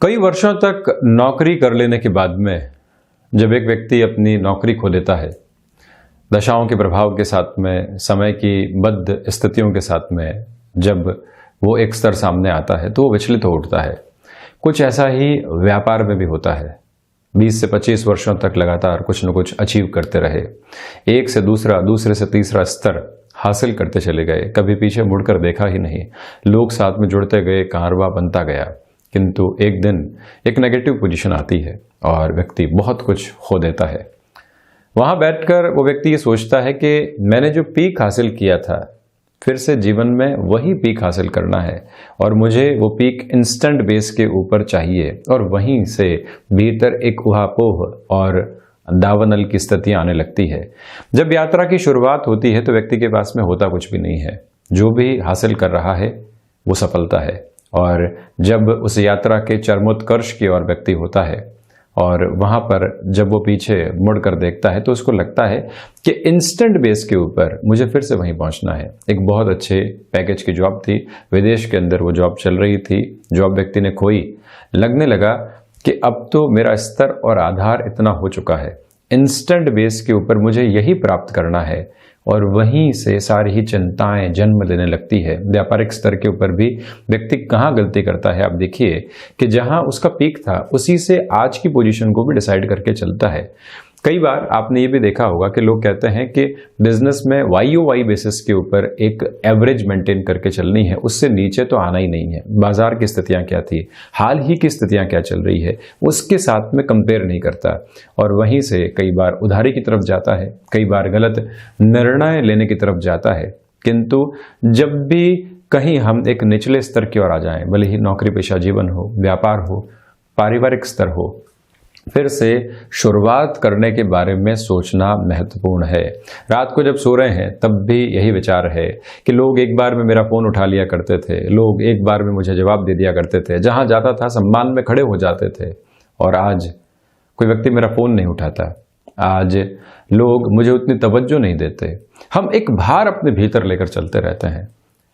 कई वर्षों तक नौकरी कर लेने के बाद में जब एक व्यक्ति अपनी नौकरी खो देता है, दशाओं के प्रभाव के साथ में, समय की बद्ध स्थितियों के साथ में जब वो एक स्तर सामने आता है तो वो विचलित हो उठता है। कुछ ऐसा ही व्यापार में भी होता है। 20 से 25 वर्षों तक लगातार कुछ न कुछ अचीव करते रहे, एक से दूसरा, दूसरे से तीसरा स्तर हासिल करते चले गए, कभी पीछे मुड़कर देखा ही नहीं। लोग साथ में जुड़ते गए, कारवां बनता गया। किंतु एक दिन एक नेगेटिव पोजीशन आती है और व्यक्ति बहुत कुछ खो देता है। वहां बैठकर वो व्यक्ति ये सोचता है कि मैंने जो पीक हासिल किया था, फिर से जीवन में वही पीक हासिल करना है और मुझे वो पीक इंस्टेंट बेस के ऊपर चाहिए। और वहीं से भीतर एक उहापोह और दावनल की स्थितियां आने लगती है। जब यात्रा की शुरुआत होती है तो व्यक्ति के पास में होता कुछ भी नहीं है। जो भी हासिल कर रहा है वो सफलता है। और जब उस यात्रा के चरमोत्कर्ष की ओर व्यक्ति होता है और वहां पर जब वो पीछे मुड़कर देखता है तो उसको लगता है कि इंस्टेंट बेस के ऊपर मुझे फिर से वहीं पहुंचना है। एक बहुत अच्छे पैकेज की जॉब थी, विदेश के अंदर वो जॉब चल रही थी। जॉब व्यक्ति ने खोई, लगने लगा कि अब तो मेरा स्तर और आधार इतना हो चुका है, इंस्टेंट बेस के ऊपर मुझे यही प्राप्त करना है। और वहीं से सारी ही चिंताएं जन्म लेने लगती है। व्यापारिक स्तर के ऊपर भी व्यक्ति कहाँ गलती करता है, आप देखिए कि जहां उसका पीक था उसी से आज की पोजीशन को भी डिसाइड करके चलता है। कई बार आपने ये भी देखा होगा कि लोग कहते हैं कि बिजनेस में YOY बेसिस के ऊपर एक एवरेज मेंटेन करके चलनी है, उससे नीचे तो आना ही नहीं है। बाजार की स्थितियां क्या थी, हाल ही की स्थितियां क्या चल रही है, उसके साथ में कंपेयर नहीं करता और वहीं से कई बार उधारी की तरफ जाता है, कई बार गलत निर्णय लेने की तरफ जाता है। किंतु जब भी कहीं हम एक निचले स्तर की ओर आ जाएं, भले ही नौकरी पेशा जीवन हो, व्यापार हो, पारिवारिक स्तर हो, फिर से शुरुआत करने के बारे में सोचना महत्वपूर्ण है। रात को जब सो रहे हैं तब भी यही विचार है कि लोग एक बार में मेरा फोन उठा लिया करते थे, लोग एक बार में मुझे जवाब दे दिया करते थे, जहां जाता था सम्मान में खड़े हो जाते थे। और आज कोई व्यक्ति मेरा फोन नहीं उठाता, आज लोग मुझे उतनी तवज्जो नहीं देते। हम एक भार अपने भीतर लेकर चलते रहते हैं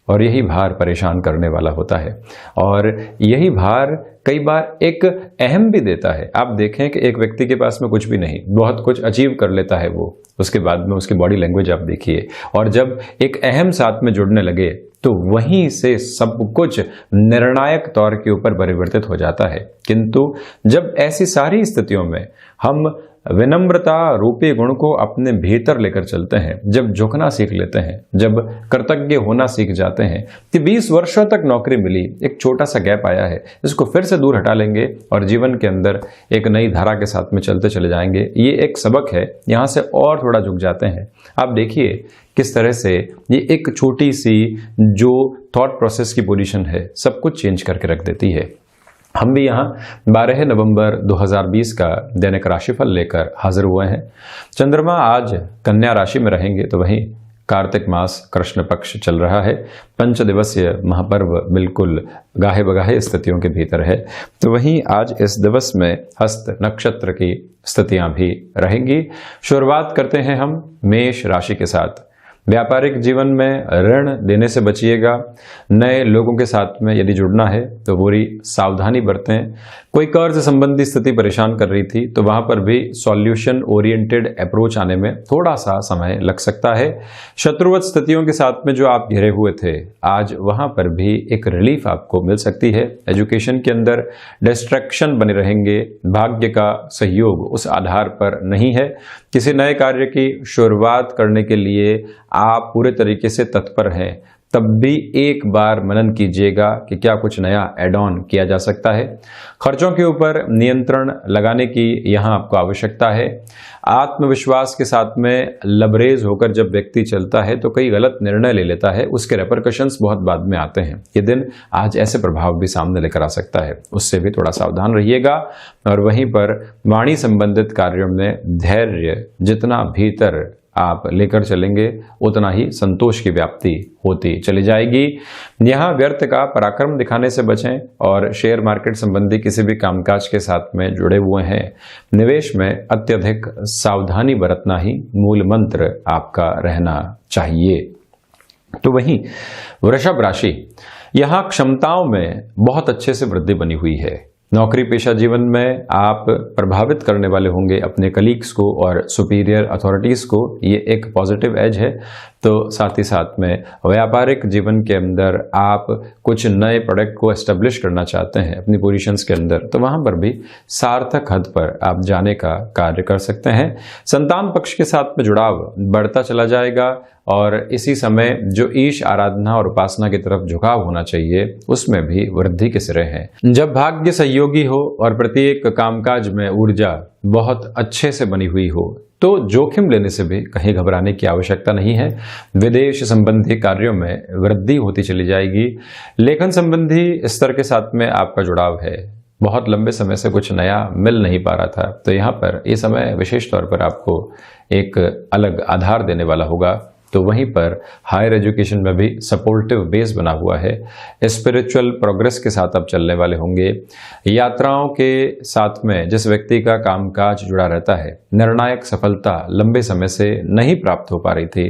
और यही भार परेशान करने वाला होता है। और यही भार कई बार एक अहम भी देता है। आप देखें कि एक व्यक्ति के पास में कुछ भी नहीं, बहुत कुछ अचीव कर लेता है वो, उसके बाद में उसकी बॉडी लैंग्वेज आप देखिए, और जब एक अहम साथ में जुड़ने लगे तो वहीं से सब कुछ निर्णायक तौर के ऊपर परिवर्तित हो जाता है। किंतु जब ऐसी सारी स्थितियों में हम विनम्रता रूपी गुण को अपने भीतर लेकर चलते हैं, जब झुकना सीख लेते हैं, जब कृतज्ञ होना सीख जाते हैं कि 20 वर्षों तक नौकरी मिली, एक छोटा सा गैप आया है, इसको फिर से दूर हटा लेंगे और जीवन के अंदर एक नई धारा के साथ में चलते चले जाएंगे। ये एक सबक है, यहां से और थोड़ा झुक जाते हैं। आप देखिए किस तरह से ये एक छोटी सी जो थॉट प्रोसेस की पोजीशन है सब कुछ चेंज करके रख देती है। हम भी यहाँ 12 नवंबर 2020 का दैनिक राशिफल लेकर हाजिर हुए हैं। चंद्रमा आज कन्या राशि में रहेंगे, तो वहीं कार्तिक मास कृष्ण पक्ष चल रहा है। 5 दिवसीय महापर्व बिल्कुल गाहे बगाहे स्थितियों के भीतर है। तो वहीं आज इस दिवस में हस्त नक्षत्र की स्थितियां भी रहेंगी। शुरुआत करते हैं हम मेष राशि के साथ। व्यापारिक जीवन में ऋण देने से बचिएगा। नए लोगों के साथ में यदि जुड़ना है तो पूरी सावधानी बरतें। कोई कर्ज संबंधी स्थिति परेशान कर रही थी तो वहां पर भी सॉल्यूशन ओरिएंटेड अप्रोच आने में थोड़ा सा समय लग सकता है। शत्रुवत स्थितियों के साथ में जो आप घिरे हुए थे, आज वहां पर भी एक रिलीफ आपको मिल सकती है। एजुकेशन के अंदर डिस्ट्रैक्शन बने रहेंगे, भाग्य का सहयोग उस आधार पर नहीं है। किसी नए कार्य की शुरुआत करने के लिए आप पूरे तरीके से तत्पर हैं, तब भी एक बार मनन कीजिएगा कि क्या कुछ नया एड ऑन किया जा सकता है। खर्चों के ऊपर नियंत्रण लगाने की यहाँ आपको आवश्यकता है। आत्मविश्वास के साथ में लबरेज होकर जब व्यक्ति चलता है तो कई गलत निर्णय ले लेता है, उसके रेपरकशंस बहुत बाद में आते हैं। ये दिन आज ऐसे प्रभाव भी सामने लेकर आ सकता है, उससे भी थोड़ा सावधान रहिएगा। और वहीं पर वाणी संबंधित कार्यों में धैर्य जितना भीतर आप लेकर चलेंगे उतना ही संतोष की व्याप्ति होती चली जाएगी। यहाँ व्यर्थ का पराक्रम दिखाने से बचें और शेयर मार्केट संबंधी किसी भी कामकाज के साथ में जुड़े हुए हैं, निवेश में अत्यधिक सावधानी बरतना ही मूल मंत्र आपका रहना चाहिए। तो वहीं वृषभ राशि, यहाँ क्षमताओं में बहुत अच्छे से वृद्धि बनी हुई है। नौकरी पेशा जीवन में आप प्रभावित करने वाले होंगे अपने कलीग्स को और सुपीरियर अथॉरिटीज़ को, ये एक पॉजिटिव एज है। तो साथ ही साथ में व्यापारिक जीवन के अंदर आप कुछ नए प्रोडक्ट को एस्टेब्लिश करना चाहते हैं अपनी पोजीशंस के अंदर, तो वहाँ पर भी सार्थक हद पर आप जाने का कार्य कर सकते हैं। संतान पक्ष के साथ में जुड़ाव बढ़ता चला जाएगा और इसी समय जो ईश आराधना और उपासना की तरफ झुकाव होना चाहिए उसमें भी वृद्धि के सिरे हैं। जब भाग्य सहयोगी हो और प्रत्येक कामकाज में ऊर्जा बहुत अच्छे से बनी हुई हो तो जोखिम लेने से भी कहीं घबराने की आवश्यकता नहीं है। विदेश संबंधी कार्यों में वृद्धि होती चली जाएगी। लेखन संबंधी स्तर के साथ में आपका जुड़ाव है, बहुत लंबे समय से कुछ नया मिल नहीं पा रहा था, तो यहाँ पर ये समय विशेष तौर पर आपको एक अलग आधार देने वाला होगा। तो वहीं पर हायर एजुकेशन में भी सपोर्टिव बेस बना हुआ है। स्पिरिचुअल प्रोग्रेस के साथ आप चलने वाले होंगे। यात्राओं के साथ में जिस व्यक्ति का कामकाज जुड़ा रहता है, निर्णायक सफलता लंबे समय से नहीं प्राप्त हो पा रही थी,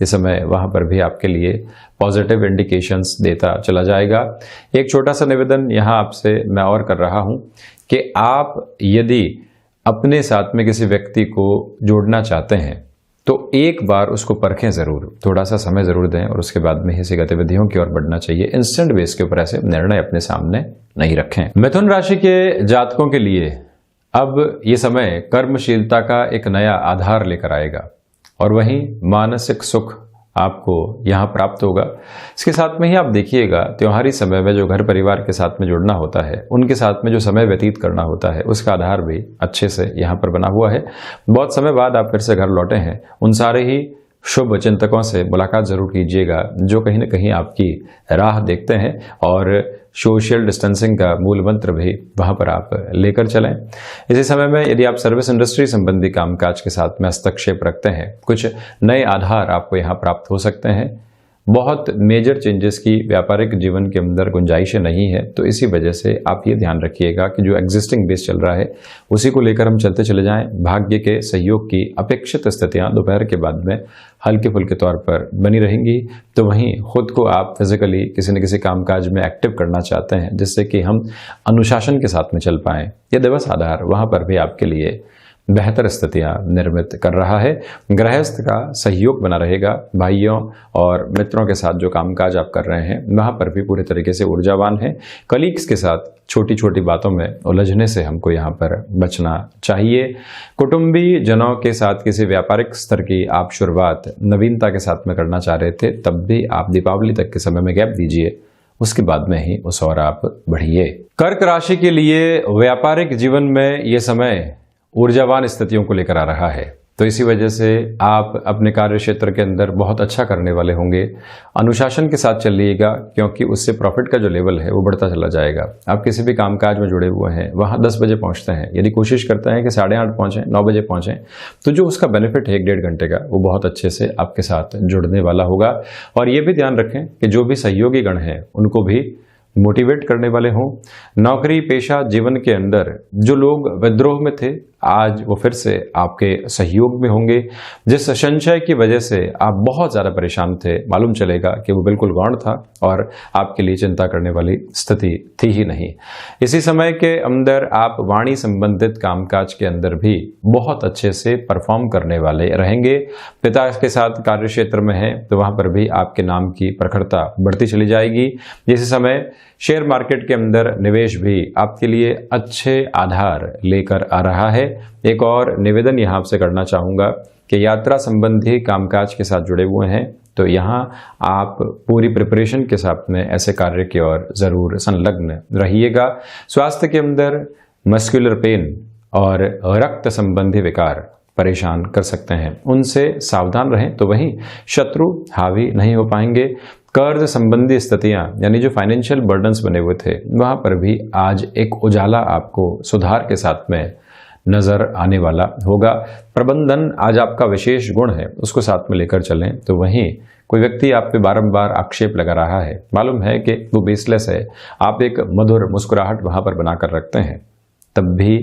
इस समय वहां पर भी आपके लिए पॉजिटिव इंडिकेशंस देता चला जाएगा। एक छोटा सा निवेदन यहाँ आपसे मैं और कर रहा हूँ कि आप यदि अपने साथ में किसी व्यक्ति को जोड़ना चाहते हैं तो एक बार उसको परखें ज़रूर, थोड़ा सा समय ज़रूर दें और उसके बाद में ऐसी गतिविधियों की ओर बढ़ना चाहिए। इंस्टेंट बेस के ऊपर ऐसे निर्णय अपने सामने नहीं रखें। मिथुन राशि के जातकों के लिए अब ये समय कर्मशीलता का एक नया आधार लेकर आएगा और वहीं मानसिक सुख आपको यहाँ प्राप्त होगा। इसके साथ में ही आप देखिएगा त्योहारी समय में जो घर परिवार के साथ में जुड़ना होता है, उनके साथ में जो समय व्यतीत करना होता है, उसका आधार भी अच्छे से यहाँ पर बना हुआ है। बहुत समय बाद आप फिर से घर लौटे हैं, उन सारे ही शुभ चिंतकों से मुलाकात जरूर कीजिएगा जो कहीं ना कहीं आपकी राह देखते हैं और सोशल डिस्टेंसिंग का मूल मंत्र भी वहां पर आप लेकर चलें। इसी समय में यदि आप सर्विस इंडस्ट्री संबंधी कामकाज के साथ में हस्तक्षेप रखते हैं, कुछ नए आधार आपको यहाँ प्राप्त हो सकते हैं। बहुत मेजर चेंजेस की व्यापारिक जीवन के अंदर गुंजाइश नहीं है, तो इसी वजह से आप ये ध्यान रखिएगा कि जो एग्जिस्टिंग बेस चल रहा है उसी को लेकर हम चलते चले जाएं। भाग्य के सहयोग की अपेक्षित स्थितियां दोपहर के बाद में हल्के फुल्के तौर पर बनी रहेंगी। तो वहीं खुद को आप फिजिकली किसी न किसी कामकाज में एक्टिव करना चाहते हैं जिससे कि हम अनुशासन के साथ में चल पाएं, यह दिवस आधार वहां पर भी आपके लिए बेहतर स्थितियां निर्मित कर रहा है। गृहस्थ का सहयोग बना रहेगा। भाइयों और मित्रों के साथ जो कामकाज आप कर रहे हैं वहां पर भी पूरे तरीके से ऊर्जावान है। कलीग्स के साथ छोटी छोटी बातों में उलझने से हमको यहाँ पर बचना चाहिए। कुटुंबी जनों के साथ किसी व्यापारिक स्तर की आप शुरुआत नवीनता के साथ में करना चाह रहे थे, तब भी आप दीपावली तक के समय में गैप दीजिए, उसके बाद में ही उस और आप बढ़िए। कर्क राशि के लिए व्यापारिक जीवन में ये समय ऊर्जावान स्थितियों को लेकर आ रहा है, तो इसी वजह से आप अपने कार्य क्षेत्र के अंदर बहुत अच्छा करने वाले होंगे। अनुशासन के साथ चलिएगा क्योंकि उससे प्रॉफिट का जो लेवल है वो बढ़ता चला जाएगा। आप किसी भी कामकाज में जुड़े हुए हैं, वहाँ 10 बजे पहुँचते हैं, यदि कोशिश करते हैं कि 8:30 पहुँचें, 9 बजे पहुँचें, तो जो उसका बेनिफिट है 1-1.5 घंटे का, वो बहुत अच्छे से आपके साथ जुड़ने वाला होगा। और ये भी ध्यान रखें कि जो भी सहयोगी गण हैं उनको भी मोटिवेट करने वाले हों। नौकरी पेशा जीवन के अंदर जो लोग विद्रोह में थे, आज वो फिर से आपके सहयोग में होंगे। जिस संशय की वजह से आप बहुत ज़्यादा परेशान थे, मालूम चलेगा कि वो बिल्कुल गौण था और आपके लिए चिंता करने वाली स्थिति थी ही नहीं। इसी समय के अंदर आप वाणी संबंधित कामकाज के अंदर भी बहुत अच्छे से परफॉर्म करने वाले रहेंगे। पिता के साथ कार्य क्षेत्र में हैं तो वहाँ पर भी आपके नाम की प्रखरता बढ़ती चली जाएगी। इसी समय शेयर मार्केट के अंदर निवेश भी आपके लिए अच्छे आधार लेकर आ रहा है। एक और निवेदन यहाँ आपसे करना चाहूँगा कि यात्रा संबंधी कामकाज के साथ जुड़े हुए हैं तो यहाँ आप पूरी प्रिपरेशन के साथ में ऐसे कार्य की ओर ज़रूर संलग्न रहिएगा। स्वास्थ्य के अंदर मस्कुलर पेन और रक्त संबंधी विकार परेशान कर सकते हैं, उनसे सावधान रहें। तो वहीं शत्रु हावी नहीं हो पाएंगे। कर्ज संबंधी स्थितियां यानी जो फाइनेंशियल बर्डन्स बने हुए थे वहां पर भी आज एक उजाला आपको सुधार के साथ में नजर आने वाला होगा। प्रबंधन आज आपका विशेष गुण है, उसको साथ में लेकर चलें। तो वहीं कोई व्यक्ति आप पे बारंबार आक्षेप लगा रहा है, मालूम है कि वो बेसलेस है, आप एक मधुर मुस्कुराहट वहां पर बनाकर रखते हैं, तब भी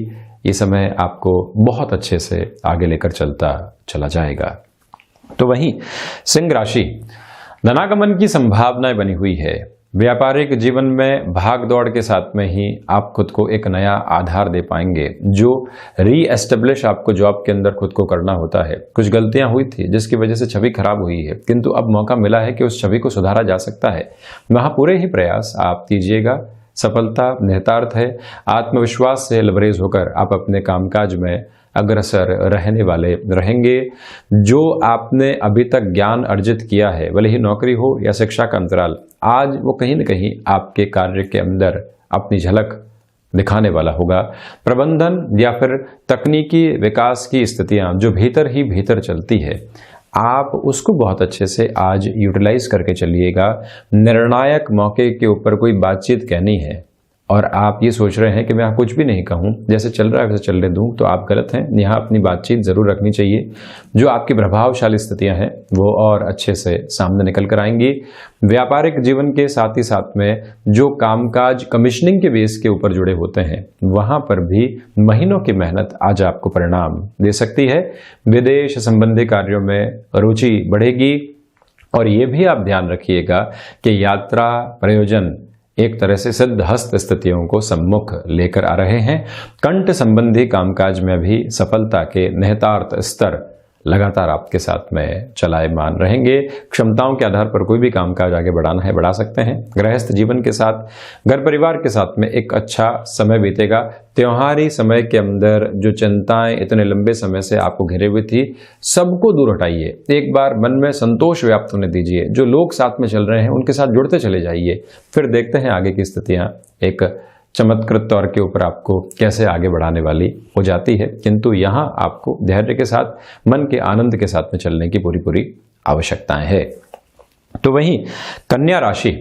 ये समय आपको बहुत अच्छे से आगे लेकर चलता चला जाएगा। तो वहीं सिंह राशि, धनागमन की संभावनाएं बनी हुई है। व्यापारिक जीवन में भाग दौड़ के साथ में ही आप खुद को एक नया आधार दे पाएंगे। जो री एस्टेब्लिश आपको जॉब के अंदर खुद को करना होता है, कुछ गलतियां हुई थी जिसकी वजह से छवि खराब हुई है, किंतु अब मौका मिला है कि उस छवि को सुधारा जा सकता है। वहां पूरे ही प्रयास आप कीजिएगा, सफलता निहितार्थ है। आत्मविश्वास से लबरेज होकर आप अपने कामकाज में अग्रसर रहने वाले रहेंगे। जो आपने अभी तक ज्ञान अर्जित किया है, भले ही नौकरी हो या शिक्षा का अंतराल, आज वो कहीं न कहीं आपके कार्य के अंदर अपनी झलक दिखाने वाला होगा। प्रबंधन या फिर तकनीकी विकास की स्थितियां जो भीतर ही भीतर चलती है, आप उसको बहुत अच्छे से आज यूटिलाइज करके चलिएगा। निर्णायक मौके के ऊपर कोई बातचीत कहनी है और आप ये सोच रहे हैं कि मैं कुछ भी नहीं कहूं, जैसे चल रहा है वैसे चलने दूं, तो आप गलत हैं। यहाँ अपनी बातचीत जरूर रखनी चाहिए। जो आपकी प्रभावशाली स्थितियां हैं वो और अच्छे से सामने निकल कर आएंगी। व्यापारिक जीवन के साथ ही साथ में जो कामकाज कमीशनिंग के बेस के ऊपर जुड़े होते हैं, वहां पर भी महीनों की मेहनत आज आपको परिणाम दे सकती है। विदेश संबंधी कार्यों में रुचि बढ़ेगी और ये भी आप ध्यान रखिएगा कि यात्रा प्रयोजन एक तरह से सिद्धहस्त स्थितियों को सम्मुख लेकर आ रहे हैं। कंठ संबंधी कामकाज में भी सफलता के निहितार्थ स्तर लगातार आपके साथ में चलायमान रहेंगे। क्षमताओं के आधार पर कोई भी कामकाज आगे बढ़ाना है, बढ़ा सकते हैं। गृहस्थ जीवन के साथ, घर परिवार के साथ में एक अच्छा समय बीतेगा। त्योहारी समय के अंदर जो चिंताएं इतने लंबे समय से आपको घिरे हुई थी, सबको दूर हटाइए। एक बार मन में संतोष व्याप्त होने दीजिए। जो लोग साथ में चल रहे हैं उनके साथ जुड़ते चले जाइए। फिर देखते हैं आगे की स्थितियां एक चमत्कृत तौर के ऊपर आपको कैसे आगे बढ़ाने वाली हो जाती है। किंतु यहाँ आपको धैर्य के साथ, मन के आनंद के साथ में चलने की पूरी पूरी आवश्यकताएं है। तो वहीं कन्या राशि,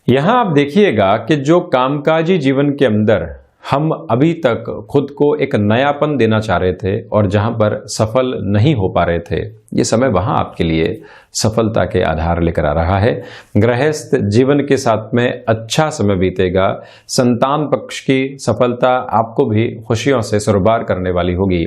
यहाँ आप देखिएगा कि जो कामकाजी जीवन के अंदर हम अभी तक खुद को एक नयापन देना चाह रहे थे और जहां पर सफल नहीं हो पा रहे थे, ये समय वहां आपके लिए सफलता के आधार लेकर आ रहा है। गृहस्थ जीवन के साथ में अच्छा समय बीतेगा। संतान पक्ष की सफलता आपको भी खुशियों से सुरबार करने वाली होगी।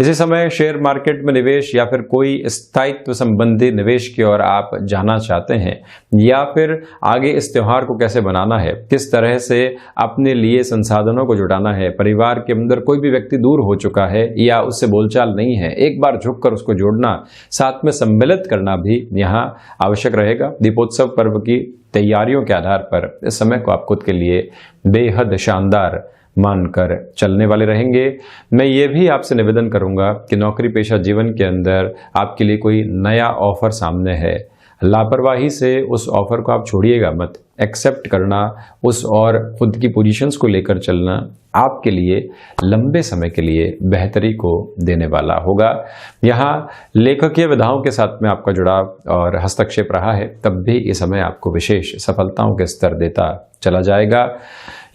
इसी समय शेयर मार्केट में निवेश या फिर कोई स्थायित्व संबंधी निवेश की ओर आप जाना चाहते हैं, या फिर आगे इस त्योहार को कैसे बनाना है, किस तरह से अपने लिए संसाधनों को जुटाना है। परिवार के अंदर कोई भी व्यक्ति दूर हो चुका है या उससे बोलचाल नहीं है, एक बार झुककर उसको जोड़ना, साथ में सम्मिलित करना भी यहाँ आवश्यक रहेगा। दीपोत्सव पर्व की तैयारियों के आधार पर इस समय को आप खुद के लिए बेहद शानदार मानकर चलने वाले रहेंगे। मैं ये भी आपसे निवेदन करूंगा कि नौकरी पेशा जीवन के अंदर आपके लिए कोई नया ऑफर सामने है, लापरवाही से उस ऑफर को आप छोड़िएगा मत। एक्सेप्ट करना, उस और खुद की पोजीशंस को लेकर चलना आपके लिए लंबे समय के लिए बेहतरी को देने वाला होगा। यहाँ लेखकीय विधाओं के साथ में आपका जुड़ाव और हस्तक्षेप रहा है, तब भी ये समय आपको विशेष सफलताओं के स्तर देता चला जाएगा।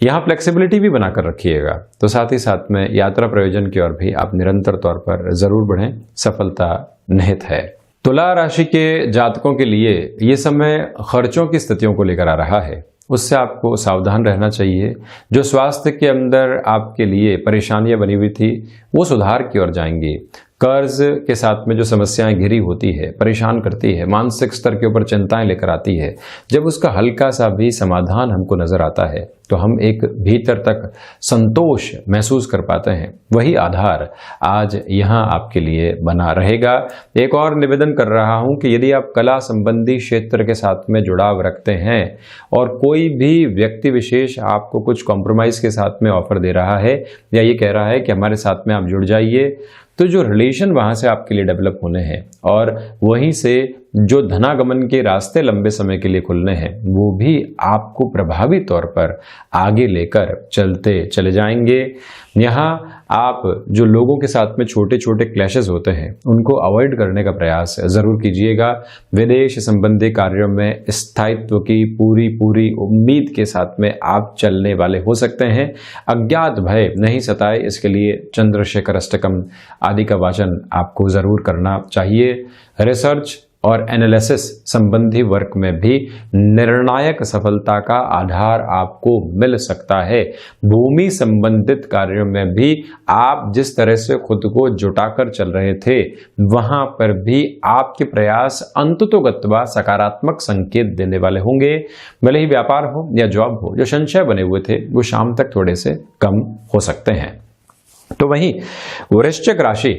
यहाँ फ्लेक्सिबिलिटी भी बनाकर रखिएगा। तो साथ ही साथ में यात्रा प्रयोजन की ओर भी आप निरंतर तौर पर जरूर बढ़ें, सफलता निहित है। तुला राशि के जातकों के लिए ये समय खर्चों की स्थितियों को लेकर आ रहा है, उससे आपको सावधान रहना चाहिए। जो स्वास्थ्य के अंदर आपके लिए परेशानियां बनी हुई थी, वो सुधार की ओर जाएंगी। कर्ज के साथ में जो समस्याएं घिरी होती है, परेशान करती है, मानसिक स्तर के ऊपर चिंताएं लेकर आती है, जब उसका हल्का सा भी समाधान हमको नजर आता है तो हम एक भीतर तक संतोष महसूस कर पाते हैं। वही आधार आज यहाँ आपके लिए बना रहेगा। एक और निवेदन कर रहा हूँ कि यदि आप कला संबंधी क्षेत्र के साथ में जुड़ाव रखते हैं और कोई भी व्यक्ति विशेष आपको कुछ कॉम्प्रोमाइज के साथ में ऑफर दे रहा है या ये कह रहा है कि हमारे साथ में आप जुड़ जाइए, तो जो रिलेशन वहां से आपके लिए डेवलप होने हैं और वहीं से जो धनागमन के रास्ते लंबे समय के लिए खुलने हैं, वो भी आपको प्रभावी तौर पर आगे लेकर चलते चले जाएंगे। यहाँ आप जो लोगों के साथ में छोटे छोटे क्लैशेस होते हैं, उनको अवॉइड करने का प्रयास जरूर कीजिएगा। विदेश संबंधी कार्यों में स्थायित्व की पूरी पूरी उम्मीद के साथ में आप चलने वाले हो सकते हैं। अज्ञात भय नहीं सताए, इसके लिए चंद्रशेखर अष्टकम आदि का वाचन आपको जरूर करना चाहिए। रिसर्च और एनालिसिस संबंधी वर्क में भी निर्णायक सफलता का आधार आपको मिल सकता है। भूमि संबंधित कार्यों में भी आप जिस तरह से खुद को जुटाकर चल रहे थे, वहां पर भी आपके प्रयास अंततोगत्वा सकारात्मक संकेत देने वाले होंगे। भले ही व्यापार हो या जॉब हो, जो संशय बने हुए थे वो शाम तक थोड़े से कम हो सकते हैं। तो वहीं वृश्चिक राशि,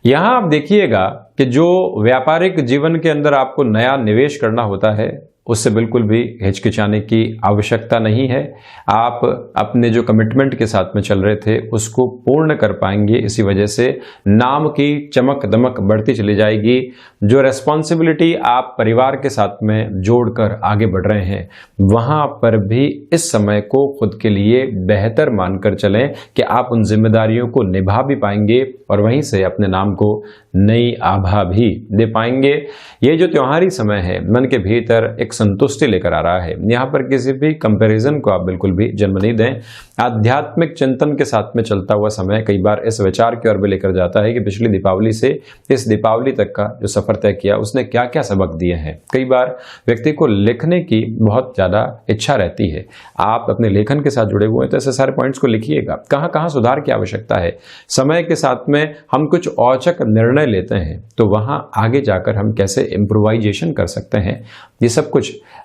यहां आप देखिएगा कि जो व्यापारिक जीवन के अंदर आपको नया निवेश करना होता है, उससे बिल्कुल भी हिचकिचाने की आवश्यकता नहीं है। आप अपने जो कमिटमेंट के साथ में चल रहे थे उसको पूर्ण कर पाएंगे। इसी वजह से नाम की चमक दमक बढ़ती चली जाएगी। जो रेस्पॉन्सिबिलिटी आप परिवार के साथ में जोड़कर आगे बढ़ रहे हैं, वहां पर भी इस समय को खुद के लिए बेहतर मानकर चलें कि आप उन जिम्मेदारियों को निभा भी पाएंगे और वहीं से अपने नाम को नई आभा भी दे पाएंगे। ये जो त्योहारी समय है, मन के भीतर एक संतुष्टि लेकर आ रहा है। यहाँ पर किसी भी कंपैरिजन को आप बिल्कुल भी जन्म नहीं दें। आध्यात्मिक चिंतन के साथ में चलता हुआ समय कई बार इस विचार की ओर भी लेकर जाता है कि पिछली दीपावली से इस दीपावली तक का जो सफर तय किया उसने क्या क्या सबक दिए हैं। कई बार व्यक्ति को लिखने की बहुत ज्यादा इच्छा रहती है। आप अपने लेखन के साथ जुड़े हुए हैं तो ऐसे सारे पॉइंट्स को लिखिएगा, कहाँ कहाँ सुधार की आवश्यकता है। समय के साथ में हम कुछ औचक निर्णय लेते हैं तो वहां आगे जाकर हम कैसे इम्प्रोवाइजेशन कर सकते हैं, ये सब कुछ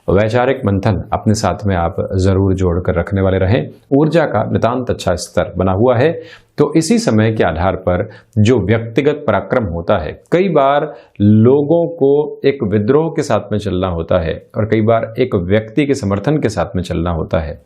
वैचारिक मंथन अपने साथ में आप जरूर जोड़कर रखने वाले रहें। ऊर्जा का नितांत अच्छा स्तर बना हुआ है। तो इसी समय के आधार पर जो व्यक्तिगत पराक्रम होता है, कई बार लोगों को एक विद्रोह के साथ में चलना होता है और कई बार एक व्यक्ति के समर्थन के साथ में चलना होता है।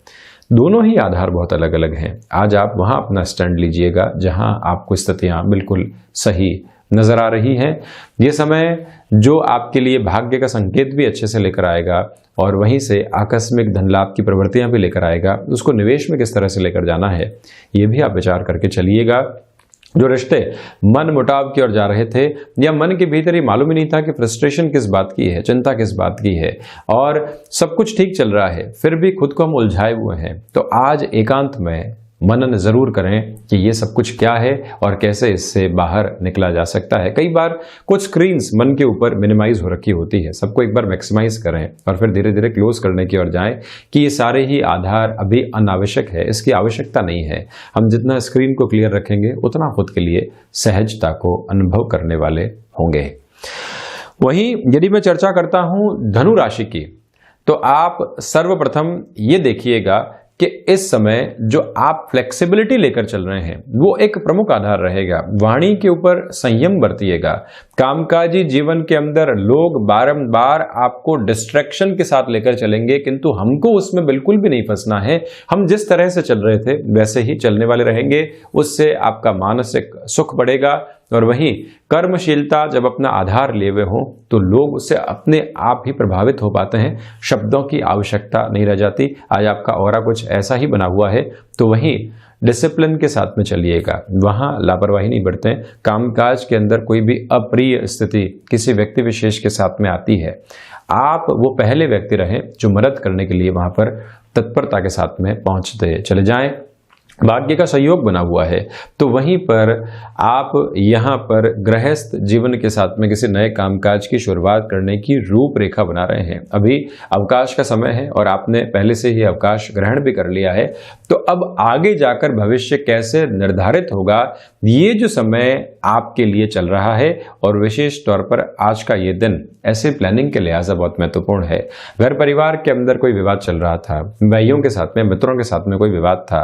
दोनों ही आधार बहुत अलग अलग हैं। आज आप वहां अपना स्टैंड लीजिएगा जहां आपको स्थितियां बिल्कुल सही नजर आ रही हैं। ये समय जो आपके लिए भाग्य का संकेत भी अच्छे से लेकर आएगा और वहीं से आकस्मिक धन लाभ की प्रवृत्तियां भी लेकर आएगा, उसको निवेश में किस तरह से लेकर जाना है ये भी आप विचार करके चलिएगा। जो रिश्ते मन मुटाव की ओर जा रहे थे या मन के भीतर ही मालूम ही नहीं था कि फ्रस्ट्रेशन किस बात की है, चिंता किस बात की है और सब कुछ ठीक चल रहा है, फिर भी खुद को हम उलझाए हुए हैं, तो आज एकांत में मनन जरूर करें कि ये सब कुछ क्या है और कैसे इससे बाहर निकला जा सकता है। कई बार कुछ स्क्रीन्स मन के ऊपर मिनिमाइज हो रखी होती है, सबको एक बार मैक्सिमाइज करें और फिर धीरे धीरे क्लोज करने की ओर जाएं कि ये सारे ही आधार अभी अनावश्यक है, इसकी आवश्यकता नहीं है। हम जितना स्क्रीन को क्लियर रखेंगे उतना खुद के लिए सहजता को अनुभव करने वाले होंगे। वहीं यदि मैं चर्चा करता हूं धनु राशि की, तो आप सर्वप्रथम ये देखिएगा कि इस समय जो आप फ्लेक्सिबिलिटी लेकर चल रहे हैं वो एक प्रमुख आधार रहेगा। वाणी के ऊपर संयम बरतिएगा। कामकाजी जीवन के अंदर लोग बारंबार आपको डिस्ट्रैक्शन के साथ लेकर चलेंगे, किंतु हमको उसमें बिल्कुल भी नहीं फंसना है। हम जिस तरह से चल रहे थे वैसे ही चलने वाले रहेंगे। उससे आपका मानसिक सुख बढ़ेगा और वहीं कर्मशीलता जब अपना आधार लिए हुए हो तो लोग उससे अपने आप ही प्रभावित हो पाते हैं। शब्दों की आवश्यकता नहीं रह जाती। आज आपका ऑरा कुछ ऐसा ही बना हुआ है, तो वहीं डिसिप्लिन के साथ में चलिएगा, वहां लापरवाही नहीं बरतें। कामकाज के अंदर कोई भी अप्रिय स्थिति किसी व्यक्ति विशेष के साथ में आती है, आप वो पहले व्यक्ति रहें जो मदद करने के लिए वहां पर तत्परता के साथ में पहुंचते चले जाएं। भाग्य का सहयोग बना हुआ है, तो वहीं पर आप यहाँ पर गृहस्थ जीवन के साथ में किसी नए कामकाज की शुरुआत करने की रूपरेखा बना रहे हैं। अभी अवकाश का समय है और आपने पहले से ही अवकाश ग्रहण भी कर लिया है, तो अब आगे जाकर भविष्य कैसे निर्धारित होगा, ये जो समय आपके लिए चल रहा है और विशेष तौर पर आज का ये दिन ऐसे प्लानिंग के लिहाजा बहुत महत्वपूर्ण है। घर परिवार के अंदर कोई विवाद चल रहा था, भाइयों के साथ में, मित्रों के साथ में कोई विवाद था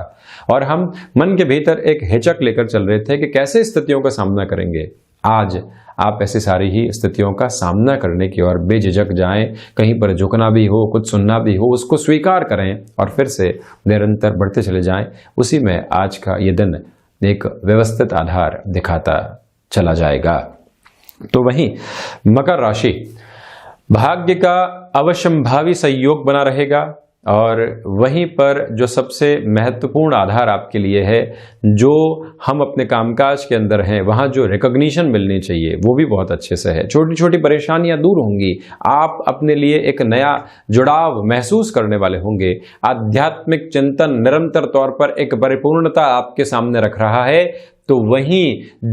और हम मन के भीतर एक हिचक लेकर चल रहे थे कि कैसे स्थितियों का सामना करेंगे। आज आप ऐसी सारी ही स्थितियों का सामना करने की ओर बेझिझक जाएं। कहीं पर झुकना भी हो, कुछ सुनना भी हो, उसको स्वीकार करें और फिर से निरंतर बढ़ते चले जाएं। उसी में आज का ये दिन एक व्यवस्थित आधार दिखाता चला जाएगा। तो वहीं मकर राशि, भाग्य का अवश्यंभावी संयोग बना रहेगा और वहीं पर जो सबसे महत्वपूर्ण आधार आपके लिए है, जो हम अपने कामकाज के अंदर हैं, वहाँ जो रिकॉग्निशन मिलनी चाहिए वो भी बहुत अच्छे से है। छोटी छोटी परेशानियां दूर होंगी, आप अपने लिए एक नया जुड़ाव महसूस करने वाले होंगे। आध्यात्मिक चिंतन निरंतर तौर पर एक परिपूर्णता आपके सामने रख रहा है। तो वहीं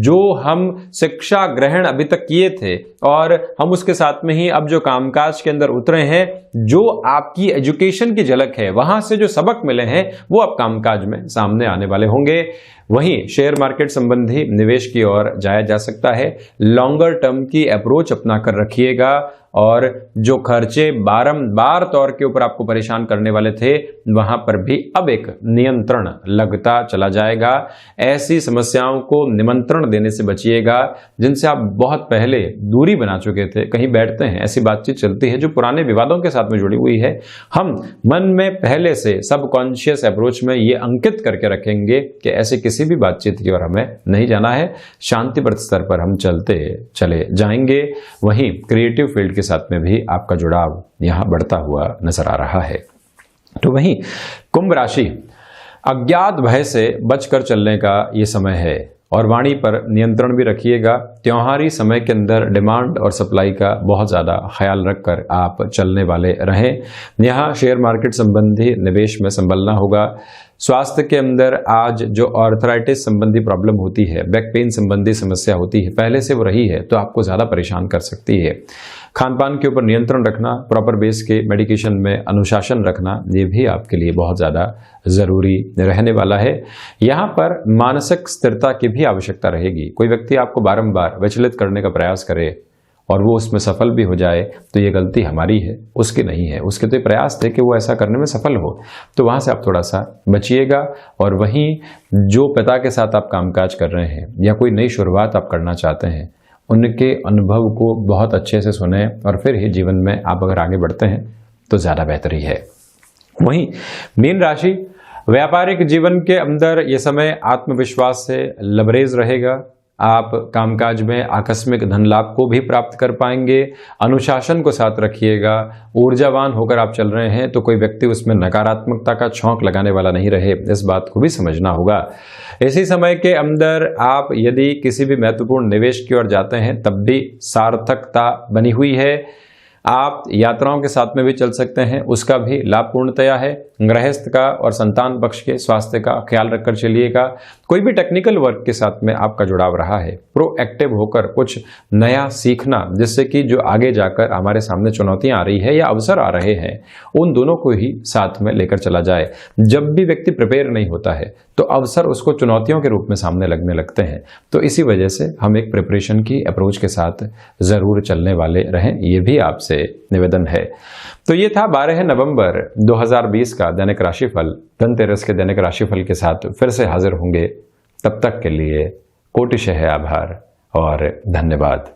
जो हम शिक्षा ग्रहण अभी तक किए थे और हम उसके साथ में ही अब जो कामकाज के अंदर उतरे हैं, जो आपकी एजुकेशन की झलक है, वहां से जो सबक मिले हैं वो अब कामकाज में सामने आने वाले होंगे। वहीं शेयर मार्केट संबंधी निवेश की ओर जाया जा सकता है। लॉन्गर टर्म की अप्रोच अपना कर रखिएगा और जो खर्चे बारंबार तौर के ऊपर आपको परेशान करने वाले थे, वहां पर भी अब एक नियंत्रण लगता चला जाएगा। ऐसी समस्याओं को निमंत्रण देने से बचिएगा जिनसे आप बहुत पहले दूरी बना चुके थे। कहीं बैठते हैं, ऐसी बातचीत चलती है जो पुराने विवादों के साथ में जुड़ी हुई है। हम मन में पहले से सबकॉन्शियस अप्रोच में ये अंकित करके रखेंगे कि ऐसे किसी भी बातचीत की ओर हमें नहीं जाना है। शांतिप्रद स्तर पर हम चलते चले जाएंगे। वहीं क्रिएटिव फील्ड के साथ में भी आपका जुड़ाव यहां बढ़ता हुआ नजर आ रहा है। तो वहीं कुंभ राशि, अज्ञात भय से बचकर चलने का ये समय है और वाणी पर नियंत्रण भी रखिएगा। त्योहारी समय के अंदर डिमांड और सप्लाई का बहुत ज़्यादा ख्याल रखकर आप चलने वाले रहें। यहाँ शेयर मार्केट संबंधी निवेश में संभलना होगा। स्वास्थ्य के अंदर आज जो आर्थराइटिस संबंधी प्रॉब्लम होती है, बैक पेन संबंधी समस्या होती है, पहले से वो रही है तो आपको ज़्यादा परेशान कर सकती है। खान पान के ऊपर नियंत्रण रखना, प्रॉपर बेस के मेडिकेशन में अनुशासन रखना, ये भी आपके लिए बहुत ज़्यादा ज़रूरी रहने वाला है। यहाँ पर मानसिक स्थिरता की भी आवश्यकता रहेगी। कोई व्यक्ति आपको बारंबार विचलित करने का प्रयास करे और वो उसमें सफल भी हो जाए तो ये गलती हमारी है, उसकी नहीं है। उसके तो प्रयास थे कि वो ऐसा करने में सफल हो, तो वहाँ से आप थोड़ा सा बचिएगा। और वहीं जो पिता के साथ आप कामकाज कर रहे हैं या कोई नई शुरुआत आप करना चाहते हैं, उनके अनुभव को बहुत अच्छे से सुने और फिर ही जीवन में आप अगर आगे बढ़ते हैं तो ज़्यादा बेहतरी है। वहीं मीन राशि, व्यापारिक जीवन के अंदर ये समय आत्मविश्वास से लबरेज रहेगा। आप कामकाज में आकस्मिक धन लाभ को भी प्राप्त कर पाएंगे। अनुशासन को साथ रखिएगा। ऊर्जावान होकर आप चल रहे हैं तो कोई व्यक्ति उसमें नकारात्मकता का छौंक लगाने वाला नहीं रहे, इस बात को भी समझना होगा। इसी समय के अंदर आप यदि किसी भी महत्वपूर्ण निवेश की ओर जाते हैं तब भी सार्थकता बनी हुई है। आप यात्राओं के साथ में भी चल सकते हैं, उसका भी लाभ पूर्णतया है। गृहस्थ का और संतान पक्ष के स्वास्थ्य का ख्याल रखकर चलिएगा। कोई भी टेक्निकल वर्क के साथ में आपका जुड़ाव रहा है, प्रोएक्टिव होकर कुछ नया सीखना, जिससे कि जो आगे जाकर हमारे सामने चुनौतियां आ रही है या अवसर आ रहे हैं, उन दोनों को ही साथ में लेकर चला जाए। जब भी व्यक्ति प्रिपेयर नहीं होता है तो अवसर उसको चुनौतियों के रूप में सामने लगने लगते हैं। तो इसी वजह से हम एक प्रिपरेशन की अप्रोच के साथ जरूर चलने वाले रहें, ये भी आपसे निवेदन है। तो ये था 12 नवंबर 2020 का दैनिक राशिफल। धनतेरस के दैनिक राशिफल के साथ फिर से हाजिर होंगे। तब तक के लिए कोटिशः आभार और धन्यवाद।